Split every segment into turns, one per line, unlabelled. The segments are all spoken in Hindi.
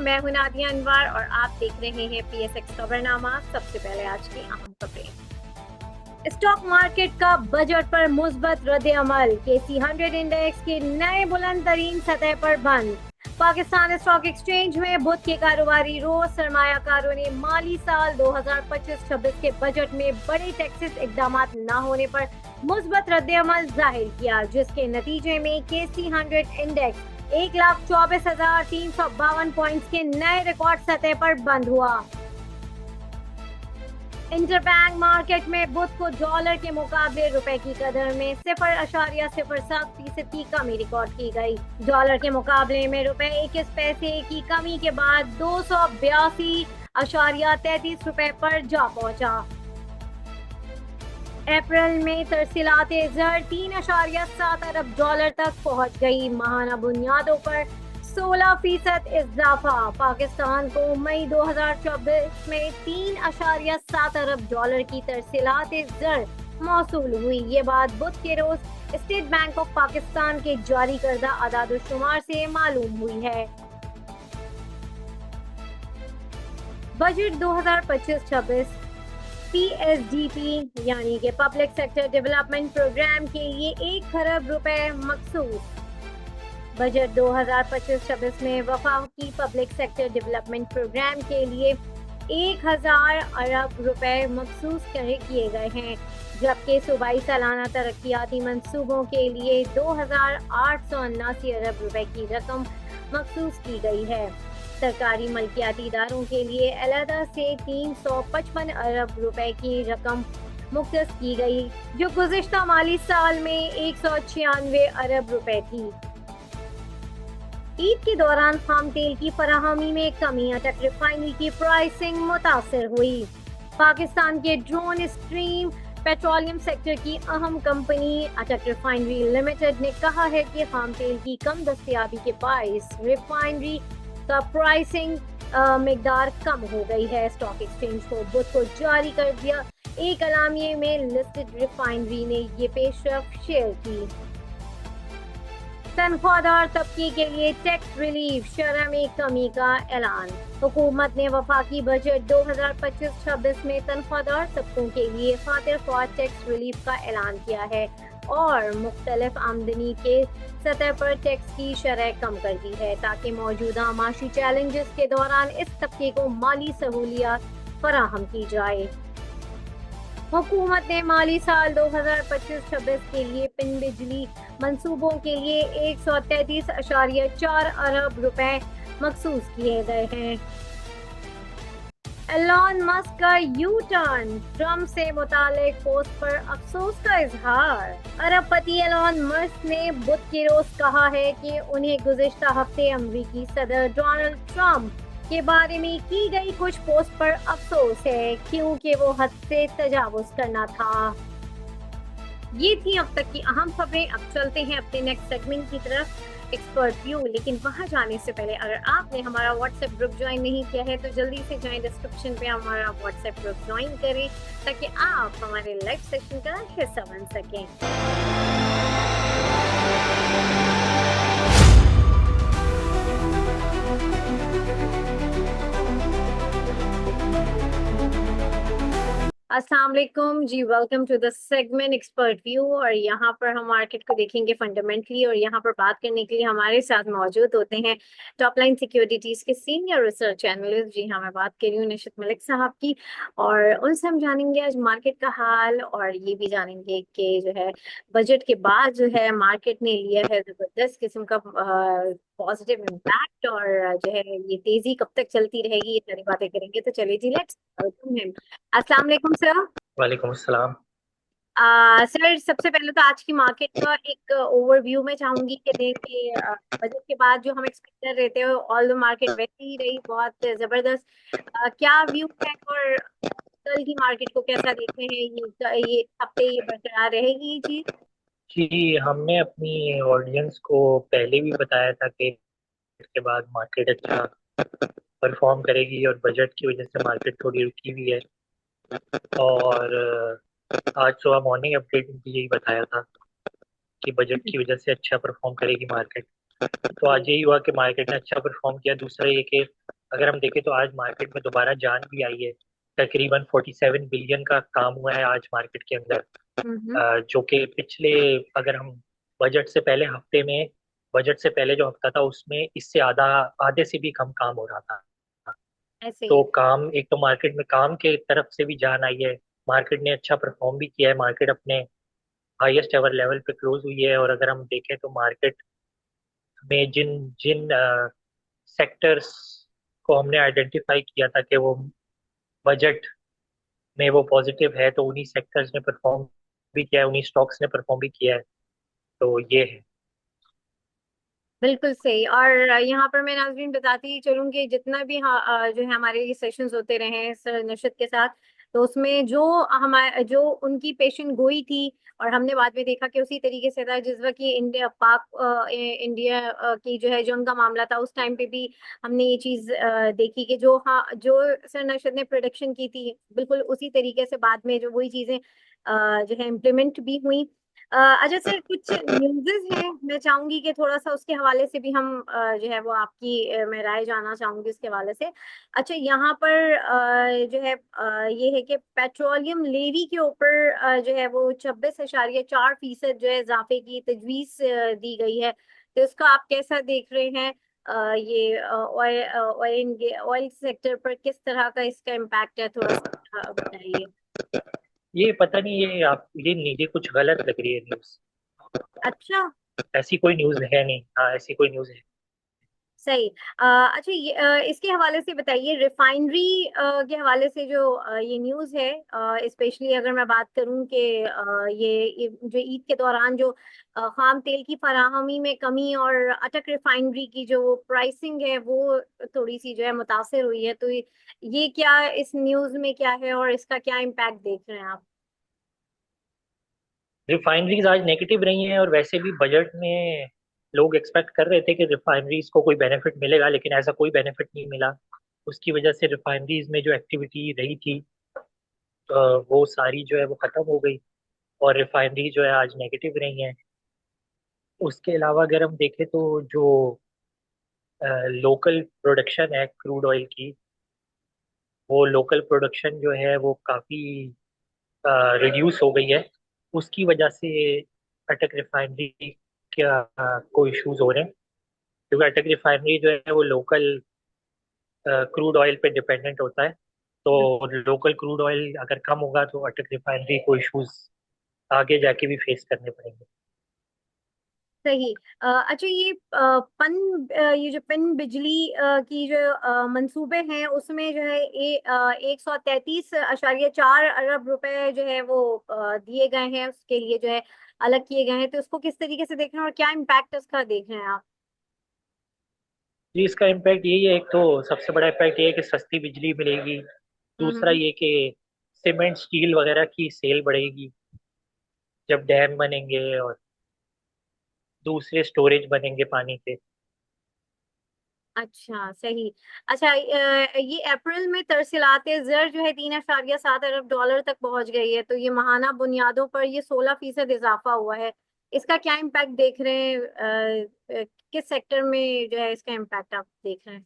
मैं हूं नादिया अनवर और आप देख रहे हैं PSX खबरनामा। सबसे पहले आज की अहम खबरें। स्टॉक मार्केट का बजट पर मुस्बत रद्द-ए-अमल। KC 100 इंडेक्स के नए बुलंद तरीन सतह पर बंद। पाकिस्तान स्टॉक एक्सचेंज में बुध के कारोबारी रोज सरमायाकारों ने माली साल 2025-26 के बजट में बड़े टैक्सेस इकदाम न होने पर मुस्बत रद्द-ए-अमल जाहिर किया, जिसके नतीजे में KC 100 इंडेक्स 1,24,352 पॉइंट्स के नए रिकॉर्ड सतह पर बंद हुआ। इंटरबैंक मार्केट में बुध को डॉलर के मुकाबले रुपए की कदर में 0.07% की कमी रिकॉर्ड की गई। डॉलर के मुकाबले में रुपए 21 पैसे की कमी के बाद 282.33 रुपए पर जा पहुंचा। अप्रैल में तरसीलात ज़र 3.7 अरब डॉलर तक पहुंच गई। माहाना बुनियादों पर 16% इजाफा। पाकिस्तान को मई 2024 में 3.7 अरब डॉलर की तरसीलात ज़र मौसूल हुई। ये बात बुध के रोज स्टेट बैंक ऑफ पाकिस्तान के जारी करदा आदाद-ओ-शुमार से मालूम हुई है। बजट 2025-26 PSDP यानी कि पब्लिक सेक्टर डेवलपमेंट प्रोग्राम के लिए 1 खरब रुपए मखसूस। बजट 2025-26 में वफाकी पब्लिक सेक्टर डेवलपमेंट प्रोग्राम के लिए 1000 अरब रुपए मखसूस किए गए हैं, जबकि सूबाई सालाना तरक्याती मंसूबों के लिए 2879 अरब रुपए की रकम मखसूस की गई है। सरकारी मल्कियाती इदारों के लिए अलहदा से 355 अरब रुपए की रकम मुख्तस की गई, जो गुज़िश्ता माली साल में 196 अरब रुपए थी। ईद के दौरान खाम तेल की फराहमी में कमी, अटक रिफाइनरी की प्राइसिंग मुतासर हुई। पाकिस्तान के ड्रोन स्ट्रीम पेट्रोलियम सेक्टर की अहम कंपनी अटक रिफाइनरी लिमिटेड ने कहा है कि खाम तेल की कम दस्तयाबी के बाइस रिफाइनरी का प्राइसिंग मिकदार कम हो गई है। स्टॉक एक्सचेंज को बुध को जारी कर दिया एक अलामिये में लिस्टेड रिफाइनरी ने ये पेशरफ शेयर की। तनख्वाहदार तबके के लिए टैक्स रिलीफ, शरह में कमी का ऐलान। हुकूमत ने वफाकी बजट 2025-26 में तनख्वाहदार तबकों के लिए खातिर ख्वाह टैक्स रिलीफ का ऐलान किया है और मुख्तलिफ आमदनी के सतह पर टैक्स की शरह कम कर दी है, ताकि मौजूदा माशी चैलेंजेस के दौरान इस तबके को माली सहूलियात फराहम की जाए। हुकूमत ने माली साल 2025-26 के लिए पिन बिजली मंसूबों के लिए 133.4 अरब रुपए मखसूस किए गए हैं। एलन मस्क का यू टर्न, ट्रम्प से मुतालिक पोस्ट पर अफसोस का इजहार। अरबपति एलन मस्क ने बुध के रोज कहा है कि उन्हें गुज़िश्ता हफ्ते अमरीकी सदर डोनाल्ड ट्रम्प के बारे में की गई कुछ पोस्ट पर अफसोस है, क्योंकि वो हद से तजावुज करना था। ये थी अब तक की अहम खबरें। अब चलते हैं अपने नेक्स्ट सेगमेंट की तरफ, एक्सपर्ट व्यू। लेकिन वहां जाने से पहले अगर आपने हमारा व्हाट्सएप ग्रुप ज्वाइन नहीं किया है तो जल्दी से जाएं, डिस्क्रिप्शन पे हमारा व्हाट्सएप ग्रुप ज्वाइन करें ताकि आप हमारे लाइव सेशन का हिस्सा बन सकें। अस्सलाम वालेकुम जी, welcome to the segment expert view. और यहाँ पर हम मार्केट को देखेंगे फंडामेंटली, और यहाँ पर बात करने के लिए हमारे साथ मौजूद होते हैं टॉप लाइन सिक्योरिटीज के सीनियर रिसर्च एनालिस्ट। जी हाँ, मैं बात कर रही हूँ निशित मलिक साहब की, और उनसे हम जानेंगे आज मार्केट का हाल, और ये भी जानेंगे कि जो है बजट के बाद जो है मार्केट ने लिया है जबरदस्त किस्म का पॉजिटिव इम्पैक्ट, और जो है ये तेजी कब तक चलती रहेगी, ये सारी बातें करेंगे। तो चलिए जी, लेट्स वेलकम हिम। अस्सलाम वालेकुम सर।
वालेकुम अस्सलाम।
सर, सबसे पहले तो आज की मार्केट का एक ओवरव्यू में चाहूंगी कि दें कि बजट के बाद जो हम एक्सपेक्ट कर रहे थे, ऑल द मार्केट वैसे ही रही, बहुत जबरदस्त। क्या व्यू है, और कल की मार्केट को कैसा देखते हैं? ये हफ्ते ये बरकरार रहेगी ये चीज?
जी, हमने अपनी ऑडियंस को पहले भी बताया था कि इसके बाद मार्केट अच्छा परफॉर्म करेगी, और बजट की वजह से मार्केट थोड़ी रुकी हुई है। और आज सुबह मॉर्निंग अपडेट में भी यही बताया था कि बजट की वजह से अच्छा परफॉर्म करेगी मार्केट। तो आज यही हुआ कि मार्केट ने अच्छा परफॉर्म किया। दूसरा ये कि अगर हम देखें तो आज मार्केट में दोबारा जान भी आई है। तकरीबन 47 बिलियन का काम हुआ है आज मार्केट के अंदर।
हम्म।
जो कि पिछले, अगर हम बजट से पहले हफ्ते में, बजट से पहले जो हफ्ता था उसमें इससे आधा, आधे से भी कम काम हो रहा था।
ऐसे
तो
ही।
काम, एक तो मार्केट में काम के तरफ से भी जान आई है। मार्केट ने अच्छा परफॉर्म भी किया है। मार्केट अपने हाईएस्ट एवर लेवल पे क्लोज हुई है। और अगर हम देखें तो मार्केट में जिन जिन सेक्टर्स को हमने आइडेंटिफाई किया था कि वो बजट में वो पॉजिटिव है, तो उन्हीं सेक्टर्स ने परफॉर्म भी किया है, उन्हीं स्टॉक्स ने परफॉर्म भी किया है। तो ये है।
बिल्कुल सही। और यहाँ पर मैं नाज़रीन बताती चलूंगी, जितना भी जो है हमारे ये सेशंस होते रहे हैं सर नशद के साथ, तो उसमें जो हमारे जो उनकी पेशेंट गोई थी, और हमने बाद में देखा कि उसी तरीके से था जिस वक्त ये इंडिया पाक इंडिया की जो है जंग का मामला था, उस टाइम पे भी हमने ये चीज देखी कि जो, हाँ, जो सर नशद ने प्रोडक्शन की थी बिल्कुल उसी तरीके से बाद में जो वही चीजें जो है इम्प्लीमेंट भी हुई। अच्छा सर, कुछ न्यूज़ेस हैं, मैं चाहूंगी कि थोड़ा सा उसके हवाले से भी हम जो है वो आपकी मैं राय जानना चाहूंगी उसके हवाले से। अच्छा, यहाँ पर जो है ये है कि पेट्रोलियम लेवी के ऊपर जो है वो 26.4% जो है इजाफे की तजवीज दी गई है, तो इसको आप कैसा देख रहे हैं? ये ऑयल सेक्टर पर किस तरह का इसका इम्पैक्ट है, थोड़ा सा बताइए।
ये पता नहीं, ये कुछ गलत लग रही है न्यूज़।
अच्छा।
ऐसी कोई न्यूज़ है नहीं। हाँ, ऐसी कोई न्यूज़ है।
सही। अच्छा, इसके हवाले से बताइए, रिफाइनरी के हवाले से जो ये न्यूज़ है, स्पेशली अगर मैं बात करूं कि ये जो ईद के दौरान जो खाम तेल की फराहमी में कमी और अटक रिफाइनरी की जो प्राइसिंग है वो थोड़ी सी जो है मुतासिर हुई है, तो ये क्या इस न्यूज़ में क्या है और इसका क्या इम्पैक्ट देख रहे हैं आप?
रिफाइनरीज आज नेगेटिव रही हैं, और वैसे भी बजट में लोग एक्सपेक्ट कर रहे थे कि रिफाइनरीज को कोई बेनिफिट मिलेगा, लेकिन ऐसा कोई बेनिफिट नहीं मिला। उसकी वजह से रिफाइनरीज में जो एक्टिविटी रही थी, वो सारी जो है वो खत्म हो गई। और रिफाइनरी जो है आज नेगेटिव रही हैं। उसके अलावा अगर हम देखें तो जो लोकल प्रोडक्शन है क्रूड ऑयल की, वो लोकल प्रोडक्शन जो है वो काफ़ी रिड्यूस हो गई है। उसकी वजह से अटक रिफाइनरी को इश्यूज हो रहे हैं। क्योंकि अटक रिफाइनरी जो है वो लोकल क्रूड ऑयल पे डिपेंडेंट होता है। तो लोकल क्रूड ऑयल अगर कम होगा तो अटक रिफाइनरी को इश्यूज आगे जाके भी फेस करने पड़ेंगे।
सही। अच्छा, ये ये जो पन बिजली की जो मंसूबे हैं उसमें जो है 133.4 अरब रुपए जो है वो दिए गए हैं, उसके लिए जो है अलग किए गए हैं, तो उसको किस तरीके से देख रहे हैं और क्या इम्पैक्ट उसका देख रहे हैं आप?
जी, इसका इम्पैक्ट यही है। एक तो सबसे बड़ा इम्पैक्ट ये है कि सस्ती बिजली मिलेगी। दूसरा
हम्म।
ये कि सीमेंट स्टील वगैरह की सेल बढ़ेगी जब डैम बनेंगे और दूसरे स्टोरेज बनेंगे पानी के।
अच्छा, सही। अच्छा, ये अप्रैल में तरसीलाते ज़र जो है 3.7 अरब डॉलर तक पहुंच गई है, तो ये माहाना बुनियादों पर ये 16% इजाफा हुआ है। इसका क्या इम्पैक्ट देख रहे हैं? किस सेक्टर में जो है इसका इम्पैक्ट आप देख रहे हैं?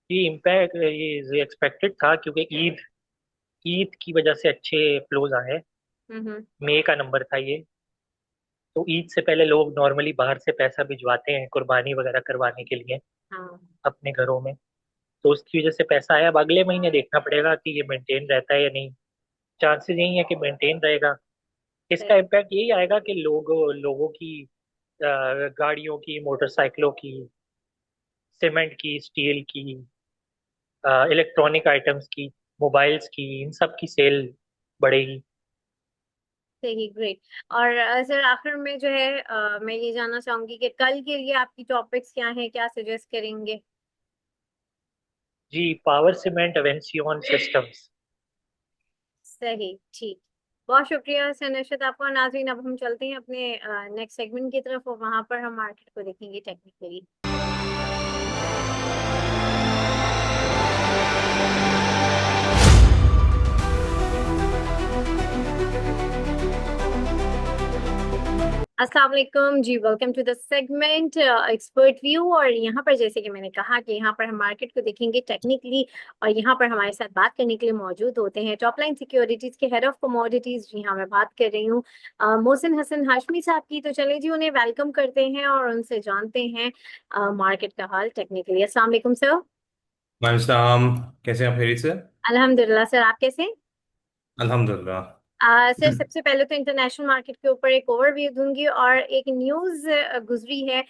ये इम्पैक्ट ये एक्सपेक्टेड था, क्योंकि ईद ईद की वजह से अच्छे फ्लोज आए।
हम्म।
मई का नंबर था ये। तो ईद से पहले लोग नॉर्मली बाहर से पैसा भिजवाते हैं कुर्बानी वगैरह करवाने के लिए
हाँ।
अपने घरों में। तो उसकी वजह से पैसा आया। अब अगले महीने देखना पड़ेगा कि ये मेंटेन रहता है या नहीं। चांसेस यही है कि मेंटेन रहेगा। इसका
सही।
इम्पैक्ट यही आएगा कि लोगों की गाड़ियों की, मोटरसाइकिलों की, सीमेंट की, स्टील की, इलेक्ट्रॉनिक आइटम्स की, मोबाइल्स की, इन सब की सेल बढ़ेगी।
सही, ग्रेट। और सर आखिर में जो है मैं ये जानना चाहूंगी कि कल के लिए आपकी टॉपिक्स क्या हैं, क्या सजेस्ट करेंगे?
जी, पावर सीमेंट एवेंसियन सिस्टम्स।
सही, ठीक। बहुत शुक्रिया सर नशद आपका। नाज़रीन, अब हम चलते हैं अपने नेक्स्ट सेगमेंट की तरफ, और वहां पर हम मार्केट को देखेंगे टेक्निकली। अस्सलाम वालेकुम जी। Welcome to the segment expert view. और यहाँ पर जैसे कि मैंने कहा कि यहाँ पर हम मार्केट को देखेंगे टेक्निकली, और यहाँ पर हमारे साथ बात करने के लिए मौजूद होते हैं टॉप लाइन सिक्योरिटीज के हेड ऑफ कमोडिटीज। जी हाँ, मैं बात कर रही हूँ मोहसिन हसन हाशमी साहब की। तो चले जी, उन्हें वेलकम करते हैं और उनसे जानते हैं मार्केट का हाल टेक्निकली। अस्सलाम वालेकुम सर।
वालेकुम सलाम। कैसे हैं आप? खैरियत से?
अल्हम्दुलिल्लाह सर, आप कैसे हैं?
अल्हम्दुलिल्लाह।
सर, सबसे पहले तो इंटरनेशनल मार्केट के ऊपर एक ओवरव्यू दूंगी, और एक न्यूज गुजरी है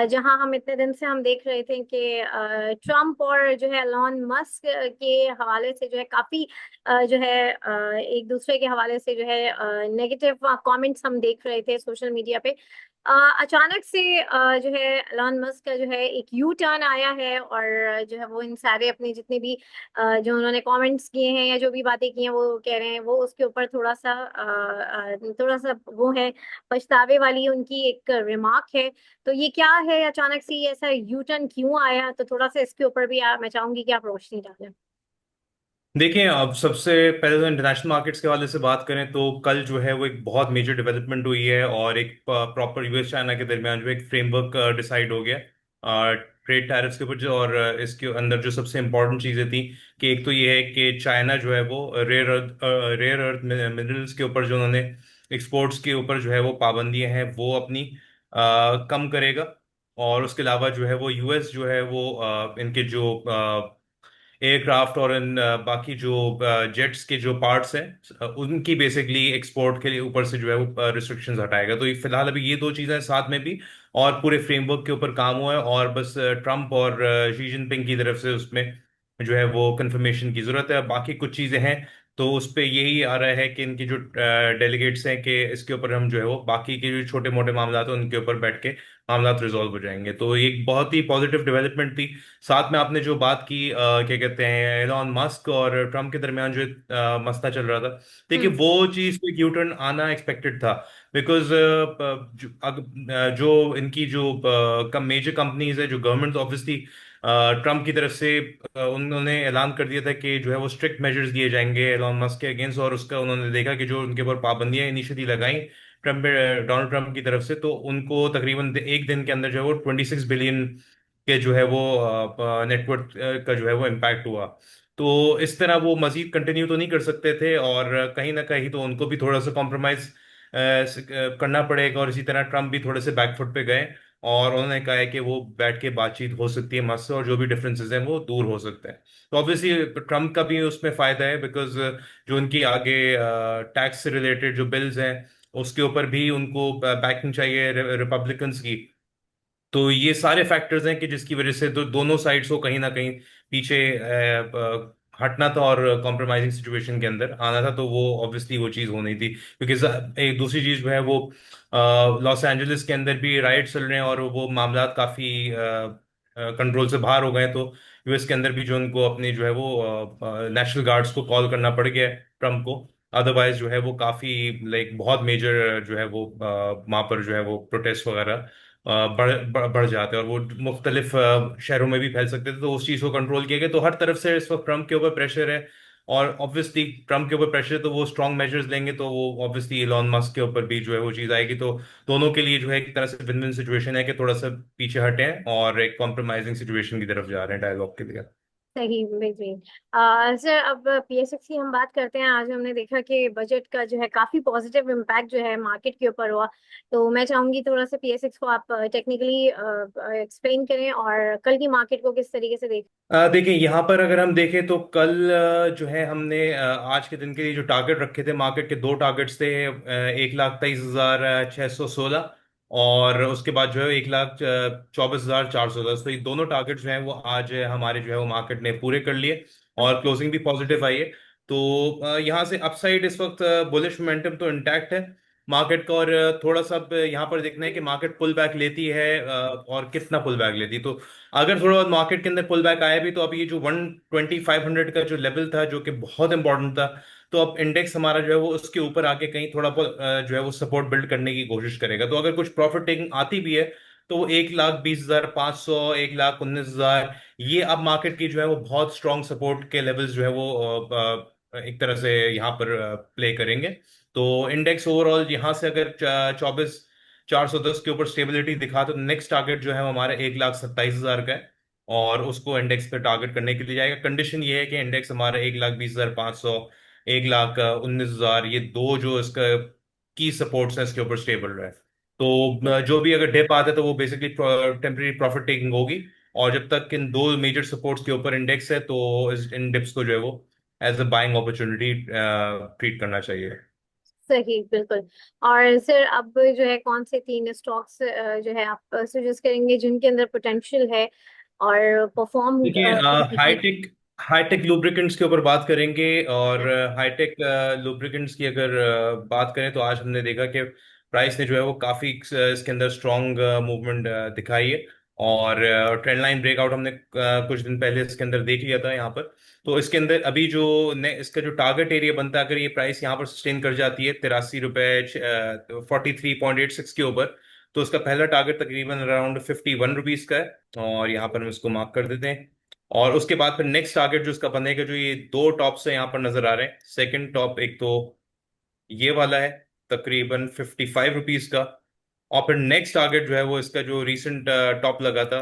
जहां हम इतने दिन से हम देख रहे थे कि ट्रम्प और जो है एलॉन मस्क के हवाले से जो है काफी जो है एक दूसरे के हवाले से जो है नेगेटिव कमेंट्स हम देख रहे थे सोशल मीडिया पे। अचानक से जो है एलॉन मस्क का जो है एक यू टर्न आया है, और जो है वो इन सारे अपने जितने भी जो उन्होंने कमेंट्स किए हैं या जो भी बातें की हैं वो कह रहे हैं, वो उसके ऊपर थोड़ा सा वो है, पछतावे वाली उनकी एक रिमार्क है। तो ये क्या है, अचानक से ये ऐसा यू टर्न क्यों आया? तो थोड़ा सा इसके ऊपर भी मैं चाहूंगी कि आप रोशनी डालें।
देखिए, अब सबसे पहले तो इंटरनेशनल मार्केट्स के हवाले से बात करें तो कल जो है वो एक बहुत मेजर डेवलपमेंट हुई है और एक प्रॉपर यूएस चाइना के दरमियान जो एक फ्रेमवर्क डिसाइड हो गया ट्रेड टैरिफ्स के ऊपर जो। और इसके अंदर जो सबसे इम्पोर्टेंट चीज़ें थी कि एक तो ये है कि चाइना जो है वो रेयर अर्थ मिनरल्स के ऊपर जो उन्होंने एक्सपोर्ट्स के ऊपर जो है वो पाबंदियां हैं वो अपनी कम करेगा। और उसके अलावा जो है वो यूएस जो है वो इनके जो एयरक्राफ्ट और इन बाकी जो जेट्स के जो पार्ट्स हैं उनकी बेसिकली एक्सपोर्ट के लिए ऊपर से जो है वो रिस्ट्रिक्शंस हटाएगा। तो ये फिलहाल अभी ये दो चीज़ें साथ में भी और पूरे फ्रेमवर्क के ऊपर काम हुआ है और बस ट्रम्प और शी जिनपिंग की तरफ से उसमें जो है वो कंफर्मेशन की जरूरत है। बाकी कुछ चीज़ें हैं तो उस पे यही आ रहा है कि इनकी जो डेलीगेट्स हैं कि इसके ऊपर हम जो है वो बाकी के जो छोटे मोटे मामला हैं उनके ऊपर बैठ के मामला रिजॉल्व हो जाएंगे। तो ये एक बहुत ही पॉजिटिव डेवलपमेंट थी। साथ में आपने जो बात की क्या कहते हैं एलॉन मस्क और ट्रम्प के दरमियान जो मसला चल रहा था, देखिए
हम्म।
वो चीज पे यू टर्न आना एक्सपेक्टेड था। बिकॉज जो इनकी जो कम मेजर कंपनीज है जो गवर्नमेंट ऑब्वियसली ट्रम्प की तरफ से उन्होंने ऐलान कर दिया था कि जो है वो स्ट्रिक्ट मेजर्स लिए जाएंगे एलॉन मस्क के अगेंस्ट। और उसका उन्होंने देखा कि जो उनके ऊपर पाबंदियां इनिशियली लगाई ट्रम्प डोनाल्ड ट्रम्प की तरफ से, तो उनको तकरीबन एक दिन के अंदर जो है वो 26 बिलियन के जो है वो नेटवर्क का जो है वो इम्पैक्ट हुआ। तो इस तरह वो मजीद कंटिन्यू तो नहीं कर सकते थे और कहीं ना कहीं तो उनको भी थोड़ा सा कॉम्प्रोमाइज करना पड़ेगा। और इसी तरह ट्रम्प भी थोड़े से बैकफुट पे गए और उन्होंने कहा है कि वो बैठ के बातचीत हो सकती है मस्से और जो भी डिफरेंसेस हैं वो दूर हो सकते हैं। तो ऑब्वियसली ट्रम्प का भी उसमें फायदा है बिकॉज जो उनकी आगे टैक्स से रिलेटेड जो बिल्स हैं उसके ऊपर भी उनको बैकिंग चाहिए रिपब्लिकन्स की। तो ये सारे फैक्टर्स हैं कि जिसकी वजह से दोनों साइड्स को कहीं ना कहीं पीछे हटना था और कॉम्प्रोमाइजिंग सिचुएशन के अंदर आना था। तो वो ऑब्वियसली वो चीज़ होनी थी क्योंकि एक दूसरी चीज़ जो है वो लॉस एंजलिस के अंदर भी राइट्स चल रहे हैं और वो मामला काफ़ी कंट्रोल से बाहर हो गए। तो यूएस के अंदर भी जो उनको अपनी जो है वो नेशनल गार्ड्स को कॉल करना पड़ गया ट्रम्प को। अदरवाइज जो है वो काफ़ी लाइक बहुत मेजर जो है वो वहाँ पर जो है वो प्रोटेस्ट वगैरह बढ़ जाते हैं और वो मुख्तलिफ शहरों में भी फैल सकते थे। तो उस चीज़ को कंट्रोल किया गया। तो हर तरफ से इस वक्त ट्रम्प के ऊपर प्रेशर है और ऑब्वियसली ट्रम्प के ऊपर प्रेशर है तो वो स्ट्रॉन्ग मेजर्स लेंगे। तो वो ऑब्वियसली इलॉन मस्क के ऊपर भी जो है वो चीज़ आएगी। तो दोनों के लिए जो है एक तरह से विन विन सिचुएशन है कि थोड़ा सा पीछे हटे हैं और एक कॉम्प्रोमाइजिंग सिचुएशन की तरफ जा रहे हैं डायलॉग के लिए।
सही, बिल्कुल। सर, अब पीएसएक्स की हम बात करते हैं। आज हमने देखा कि बजट का जो है काफी पॉजिटिव इम्पैक्ट जो है मार्केट के ऊपर हुआ। तो मैं चाहूंगी थोड़ा सा पीएसएक्स को आप टेक्निकली एक्सप्लेन करें और कल की मार्केट को किस तरीके से देख।
देखिए यहाँ पर अगर हम देखें तो कल जो है हमने आज के दिन के लिए जो टारगेट रखे थे मार्केट के दो टारगेट्स थे 1,23,616 और उसके बाद जो है 1,24,410। तो ये दोनों टारगेट जो हैं वो आज हमारे जो है वो मार्केट ने पूरे कर लिए और क्लोजिंग भी पॉजिटिव आई है। तो यहाँ से अपसाइड इस वक्त बुलिश मोमेंटम तो इंटैक्ट है मार्केट का। और थोड़ा सा अब यहाँ पर देखना है कि मार्केट पुल बैक लेती है और कितना पुल बैक लेती है। तो अगर थोड़ा बहुत मार्केट के अंदर पुल बैक आया भी तो अब ये जो 12500 का जो लेवल था जो कि बहुत इंपॉर्टेंट था, तो अब इंडेक्स हमारा जो है वो उसके ऊपर आके कहीं थोड़ा बहुत जो है वो सपोर्ट बिल्ड करने की कोशिश करेगा। तो अगर कुछ प्रॉफिट टेकिंग आती भी है तो वो 1,20,500 1,19,000 ये अब मार्केट की जो है वो बहुत स्ट्रॉन्ग सपोर्ट के लेवल्स जो है वो एक तरह से यहाँ पर प्ले करेंगे। तो इंडेक्स ओवरऑल यहाँ से अगर 24 410 के ऊपर स्टेबिलिटी दिखा तो नेक्स्ट टारगेट जो है वो हमारा 1,27,000 का है, और उसको इंडेक्स पे टारगेट करने के लिए जाएगा। कंडीशन ये है कि इंडेक्स हमारा 1,20,500, 1,19,000, ये दो जो इसका की सपोर्ट्स है इसके ऊपर स्टेबल रहे। तो जो भी अगर डिप आता है तो वो बेसिकली टेम्परेरी प्रॉफिट टेकिंग होगी। और जब तक इन दो मेजर सपोर्ट्स के ऊपर इंडेक्स है तो इन डिप्स को जो है वो as a buying opportunity treat करना चाहिए।
सही, बिल्कुल। और सर अब जो है कौन से 3 स्टॉक्स जो है आप सजेस्ट करेंगे जिनके अंदर पोटेंशियल है और परफॉर्म
देखिए,
करेंगे?
हाईटेक हाईटेक लुब्रिकेंट्स के ऊपर बात करेंगे। और हाईटेक लुब्रिकेंट्स की अगर बात करें तो आज हमने देखा कि प्राइस ने जो है वो काफी इसके अंदर स्ट्रॉन्ग मूवमेंट दिखाई है। और ट्रेंड लाइन ब्रेकआउट हमने कुछ दिन पहले इसके अंदर देख लिया था यहाँ पर। तो इसके अंदर अभी जो इसका जो टारगेट एरिया बनता है, अगर ये प्राइस यहाँ पर सस्टेन कर जाती है 83 रुपए 43.86 के ऊपर, तो उसका पहला टारगेट तकरीबन अराउंड 51 रुपीज का है, और यहाँ पर हम इसको मार्क कर देते हैं। और उसके बाद फिर नेक्स्ट टारगेट जो इसका बनेगा, जो ये दो टॉप से यहाँ पर नजर आ रहे हैं, सेकंड टॉप एक तो ये वाला है तकरीबन 55 रुपीज का। और फिर नेक्स्ट टारगेट जो है वो इसका जो रीसेंट टॉप लगा था,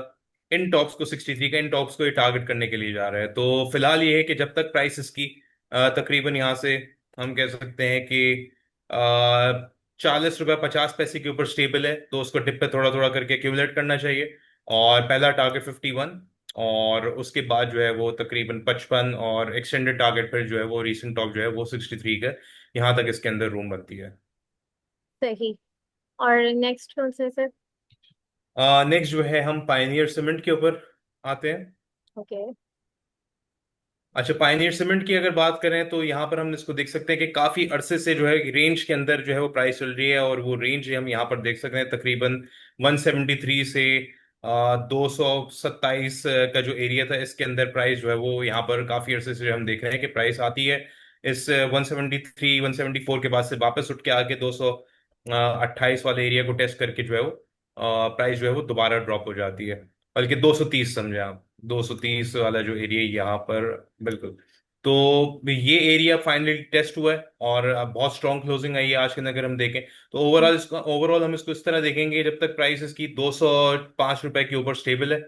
इन टॉप्स को 63 का, इन टॉप्स को ये टारगेट करने के लिए जा रहा है। तो फिलहाल ये है कि जब तक प्राइस इसकी तकरीबन यहाँ से हम कह सकते हैं कि 40 रुपये 50 पैसे के ऊपर स्टेबल है, तो उसको डिप पे थोड़ा थोड़ा करके एक्यूमुलेट करना चाहिए। और पहला टारगेट 51, और उसके बाद जो है वो तकरीबन 55, और एक्सटेंडेड टारगेट पर जो है वो रीसेंट टॉप जो है वो 63 का। यहाँ तक इसके अंदर रूम बनती है।
सही। और नेक्स्ट कौन से सर?
नेक्स्ट जो है हम पायनियर सीमेंट के ऊपर आते हैं।
ओके।
अच्छा, पायनियर सीमेंट की अगर बात करें तो यहाँ पर हम इसको देख सकते हैं कि काफी अरसे से जो है रेंज के अंदर जो है वो प्राइस चल रही है, और वो रेंज हम यहाँ पर देख सकते हैं तकरीबन 173 से 227 का जो एरिया था, इसके अंदर प्राइस जो है वो यहाँ पर काफी अरसे से हम देख रहे हैं कि प्राइस आती है इस 173 174 के बाद से वापस उठ के आके 228 वाले एरिया को टेस्ट करके जो है वो प्राइस जो है वो दोबारा ड्रॉप हो जाती है। बल्कि 230 समझे आप, 230 वाला जो एरिया यहाँ पर, बिल्कुल। तो ये एरिया फाइनली टेस्ट हुआ है, और अब बहुत स्ट्रॉन्ग क्लोजिंग आई है आज के दिन अगर हम देखें। तो ओवरऑल हम इसको इस तरह देखेंगे, जब तक प्राइस इसकी 205 रुपए के ऊपर स्टेबल है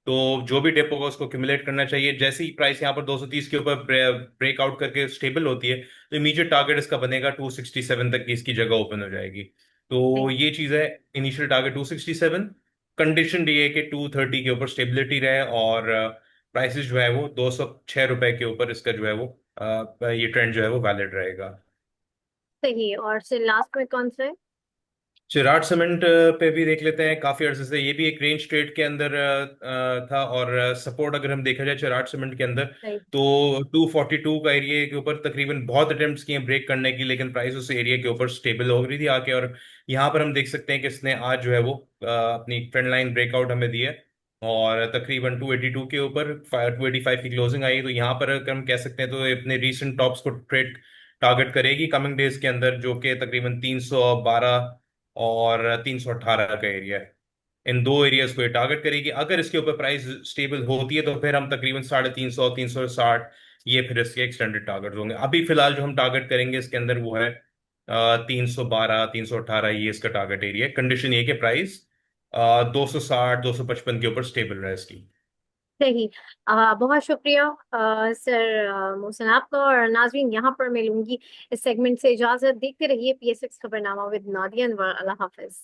तो जो भी डिप होगा उसको क्यूमुलेट करना चाहिए। जैसे ही प्राइस यहाँ पर 230 के ऊपर ब्रेकआउट करके स्टेबल होती है तो इमीडिएट टारगेट इसका बनेगा 267 तक की इसकी जगह ओपन हो जाएगी। तो ये चीज है, इनिशियल टारगेट 267, कंडीशन ये है कि 230 के ऊपर स्टेबिलिटी रहे, और प्राइसेस जो है वो 206 रुपए के ऊपर इसका जो है वो ये ट्रेंड जो है वो वैलिड रहेगा।
सही। और सर लास्ट में कौन सा है?
चिराग सीमेंट पे भी देख लेते हैं। काफी अरसे से ये भी एक रेंज ट्रेड के अंदर था, और सपोर्ट अगर हम देखा जाए चिराग सीमेंट के अंदर
सही।
तो 242 का एरिया के ऊपर तकरीबन बहुत अटेम्प्ट्स किए ब्रेक करने की, लेकिन प्राइस उस एरिया के ऊपर स्टेबल हो रही थी आके। और यहाँ पर हम देख सकते हैं कि इसने आज जो है वो अपनी ट्रेंड लाइन ब्रेकआउट हमें दिया है, और तकरीबन 282 के ऊपर 285 की क्लोजिंग आई। तो यहाँ पर अगर हम कह सकते हैं तो ये अपने रीसेंट टॉप्स को ट्रेड टारगेट करेगी कमिंग डेज के अंदर, जो कि तकरीबन 312 और 318 का एरिया है। इन दो एरियाज को ये टारगेट करेगी। अगर इसके ऊपर प्राइस स्टेबल होती है तो फिर हम तकरीबन 350 360 ये फिर इसके एक्सटेंडेड टारगेट होंगे। अभी फिलहाल जो हम टारगेट करेंगे इसके अंदर वो है 312 318, ये इसका टारगेट एरिया है। कंडीशन ये कि प्राइस 260 255 के ऊपर स्टेबल रहे इसकी।
सही। बहुत शुक्रिया सर मोहसिन आपका। और नाजरीन यहाँ पर मैं लूंगी इस सेगमेंट से इजाजत। देखते रहिए PSX खबरनामा विद नादिया अनवर। अल्लाह हाफिज।